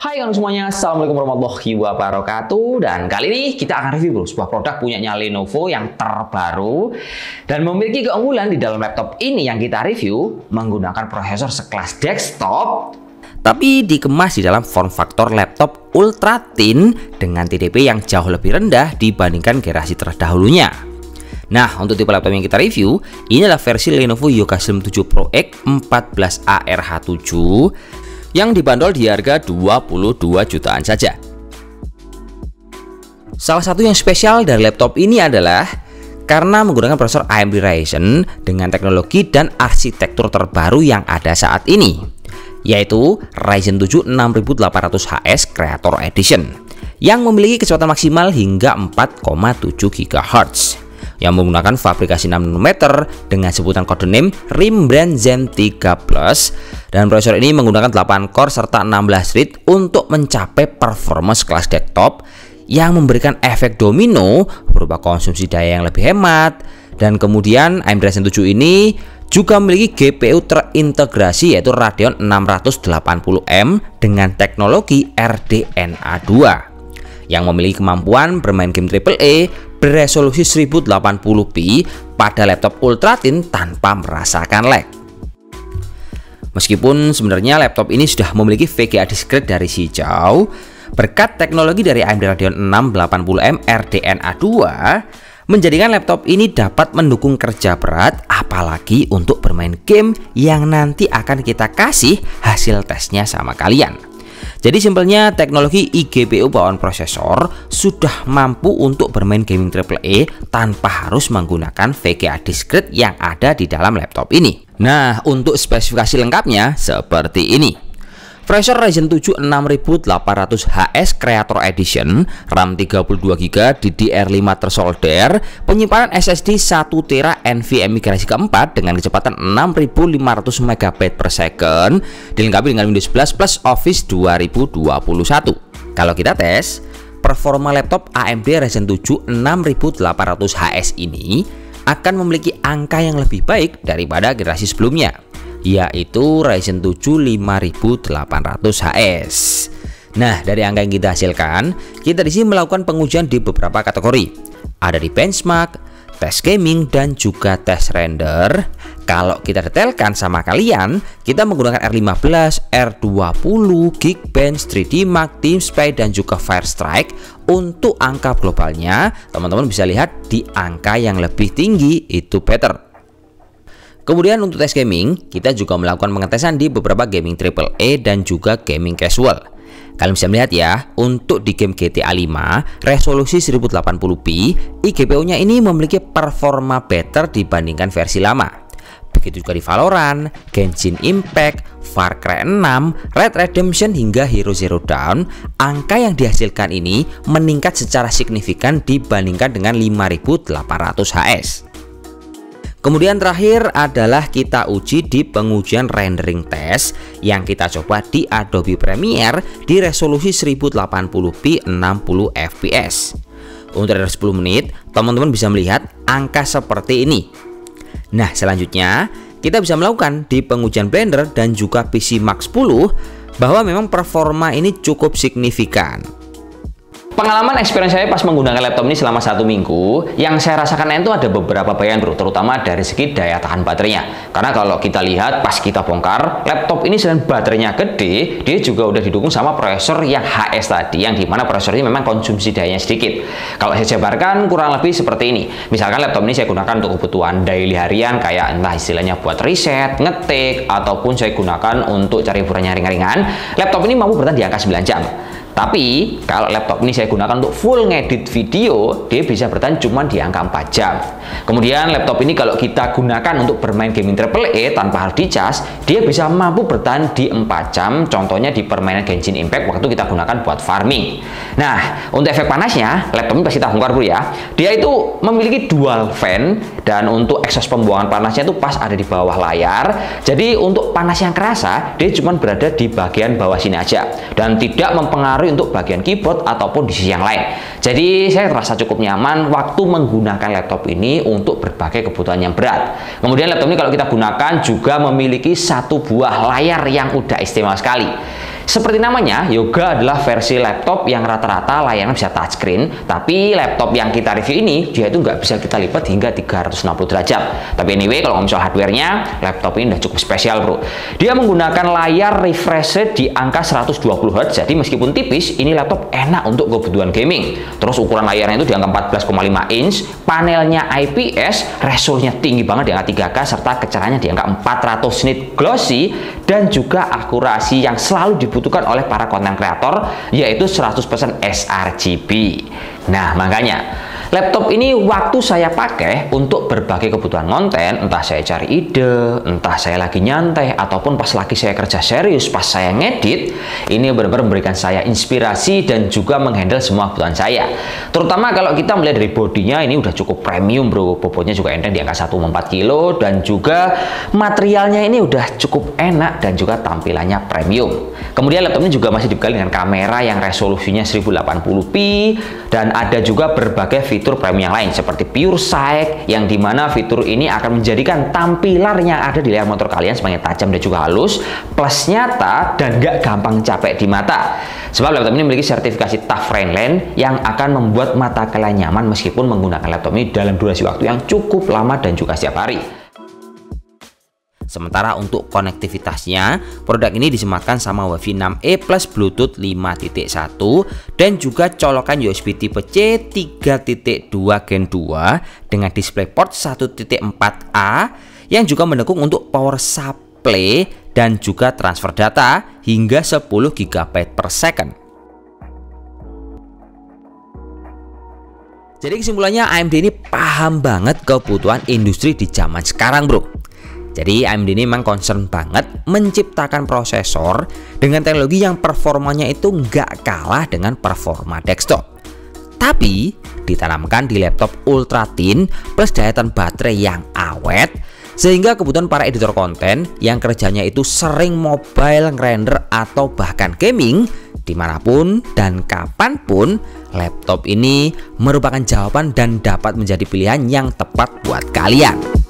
Hai kalian semuanya, Assalamualaikum warahmatullahi wabarakatuh. Dan kali ini kita akan review bro, sebuah produk punyanya Lenovo yang terbaru dan memiliki keunggulan di dalam laptop ini yang kita review menggunakan prosesor sekelas desktop, tapi dikemas di dalam form factor laptop ultra thin dengan TDP yang jauh lebih rendah dibandingkan generasi terdahulunya. Nah, untuk tipe laptop yang kita review, ini adalah versi Lenovo Yoga Slim 7 Pro X 14ARH7 yang dibanderol di harga 22 jutaan saja. Salah satu yang spesial dari laptop ini adalah karena menggunakan prosesor AMD Ryzen dengan teknologi dan arsitektur terbaru yang ada saat ini, yaitu Ryzen 7 6800HS Creator Edition yang memiliki kecepatan maksimal hingga 4,7 GHz yang menggunakan fabrikasi 6 nanometer dengan sebutan kode name Rembrandt Zen 3 Plus, dan prosesor ini menggunakan 8 core serta 16 thread untuk mencapai performance kelas desktop yang memberikan efek domino berupa konsumsi daya yang lebih hemat. Dan kemudian AMD Ryzen 7 ini juga memiliki GPU terintegrasi yaitu Radeon 680M dengan teknologi RDNA 2 yang memiliki kemampuan bermain game AAA beresolusi 1080p pada laptop ultra thin tanpa merasakan lag. Meskipun sebenarnya laptop ini sudah memiliki VGA discrete dari si jauh, berkat teknologi dari AMD Radeon 680M RDNA 2 menjadikan laptop ini dapat mendukung kerja berat, apalagi untuk bermain game yang nanti akan kita kasih hasil tesnya sama kalian. Jadi simpelnya teknologi eGPU bawaan prosesor sudah mampu untuk bermain gaming AAA tanpa harus menggunakan VGA discrete yang ada di dalam laptop ini. Nah, untuk spesifikasi lengkapnya seperti ini. Prosesor Ryzen 7 6800HS Creator Edition, RAM 32GB, DDR5 tersolder, penyimpanan SSD 1TB NVMe generasi keempat dengan kecepatan 6500 MB/s, dilengkapi dengan Windows 11 plus Office 2021. Kalau kita tes, performa laptop AMD Ryzen 7 6800HS ini akan memiliki angka yang lebih baik daripada generasi sebelumnya, yaitu Ryzen 7 5800HS. Nah, dari angka yang kita hasilkan, kita di sini melakukan pengujian di beberapa kategori. Ada di benchmark, tes gaming, dan juga tes render. Kalau kita detailkan sama kalian, kita menggunakan R15, R20, Geekbench, 3D Mark, TeamSpy, dan juga Firestrike. Untuk angka globalnya, teman-teman bisa lihat di angka yang lebih tinggi itu better. Kemudian untuk tes gaming, kita juga melakukan pengetesan di beberapa gaming AAA dan juga gaming casual. Kalian bisa melihat ya, untuk di game GTA 5 resolusi 1080p, eGPU-nya ini memiliki performa better dibandingkan versi lama. Begitu juga di Valorant, Genshin Impact, Far Cry 6, Red Redemption hingga Hero Zero Dawn, angka yang dihasilkan ini meningkat secara signifikan dibandingkan dengan 5800HS. Kemudian terakhir adalah kita uji di pengujian rendering test yang kita coba di Adobe Premiere di resolusi 1080p 60fps. Untuk render 10 menit, teman-teman bisa melihat angka seperti ini. Nah, selanjutnya kita bisa melakukan di pengujian Blender dan juga PC Max 10 bahwa memang performa ini cukup signifikan. Pengalaman experience saya pas menggunakan laptop ini selama 1 minggu, yang saya rasakan itu ada beberapa bagian bro, terutama dari segi daya tahan baterainya. Karena kalau kita lihat pas kita bongkar, laptop ini selain baterainya gede, dia juga udah didukung sama prosesor yang HS tadi, yang dimana prosesor ini memang konsumsi dayanya sedikit. Kalau saya jabarkan kurang lebih seperti ini. Misalkan laptop ini saya gunakan untuk kebutuhan daily harian, kayak entah istilahnya buat riset, ngetik, ataupun saya gunakan untuk cari hiburan ringan-ringan, laptop ini mampu bertahan di angka 9 jam. Tapi kalau laptop ini saya gunakan untuk full ngedit video, dia bisa bertahan cuma di angka 4 jam. Kemudian laptop ini kalau kita gunakan untuk bermain gaming AAA tanpa harus dicas, dia bisa mampu bertahan di 4 jam. Contohnya di permainan Genshin Impact waktu kita gunakan buat farming. Nah, untuk efek panasnya, laptop ini pasti kita bongkar dulu ya. Dia itu memiliki dual fan, dan untuk exhaust pembuangan panasnya itu pas ada di bawah layar. Jadi untuk panas yang kerasa, dia cuma berada di bagian bawah sini aja dan tidak mempengaruhi untuk bagian keyboard ataupun di sisi yang lain. Jadi saya terasa cukup nyaman waktu menggunakan laptop ini untuk berbagai kebutuhan yang berat. Kemudian laptop ini kalau kita gunakan juga memiliki satu buah layar yang udah istimewa sekali. Seperti namanya, Yoga adalah versi laptop yang rata-rata layarnya bisa touchscreen, tapi laptop yang kita review ini dia itu nggak bisa kita lipat hingga 360 derajat. Tapi anyway, kalau ngomong soal hardware-nya, laptop ini udah cukup spesial bro. Dia menggunakan layar refresh rate di angka 120 Hz, jadi meskipun tipis, ini laptop enak untuk kebutuhan gaming. Terus ukuran layarnya itu di angka 14,5 inch, panelnya IPS, resolusinya tinggi banget di angka 3K, serta kecerdasannya di angka 400 nit glossy, dan juga akurasi yang selalu dibutuhkan oleh para konten kreator, yaitu 100% sRGB. Nah, makanya laptop ini waktu saya pakai untuk berbagai kebutuhan konten, entah saya cari ide, entah saya lagi nyantai, ataupun pas lagi saya kerja serius, pas saya ngedit, ini benar-benar memberikan saya inspirasi dan juga menghandle semua kebutuhan saya. Terutama kalau kita melihat dari bodinya, ini udah cukup premium bro, bobotnya juga enteng di angka 1,4 kilo, dan juga materialnya ini udah cukup enak dan juga tampilannya premium. Kemudian laptop ini juga masih dibekali dengan kamera yang resolusinya 1080p, dan ada juga berbagai fitur premium yang lain seperti Pure Sight, yang dimana fitur ini akan menjadikan tampilan yang ada di layar monitor kalian semakin tajam dan juga halus, plus nyata dan gak gampang capek di mata. Sebab laptop ini memiliki sertifikasi TUF Friendly yang akan membuat mata kalian nyaman meskipun menggunakan laptop ini dalam durasi waktu yang cukup lama dan juga setiap hari. Sementara untuk konektivitasnya, produk ini disematkan sama Wi-Fi 6E plus Bluetooth 5.1 dan juga colokan USB tipe C 3.2 Gen 2 dengan DisplayPort 1.4a yang juga mendukung untuk power supply dan juga transfer data hingga 10 GB per second. Jadi kesimpulannya, AMD ini paham banget kebutuhan industri di zaman sekarang bro. Jadi AMD ini memang concern banget menciptakan prosesor dengan teknologi yang performanya itu nggak kalah dengan performa desktop, tapi ditanamkan di laptop ultra thin plus daya tahan baterai yang awet, sehingga kebutuhan para editor konten yang kerjanya itu sering mobile, render, atau bahkan gaming, dimanapun dan kapanpun, laptop ini merupakan jawaban dan dapat menjadi pilihan yang tepat buat kalian.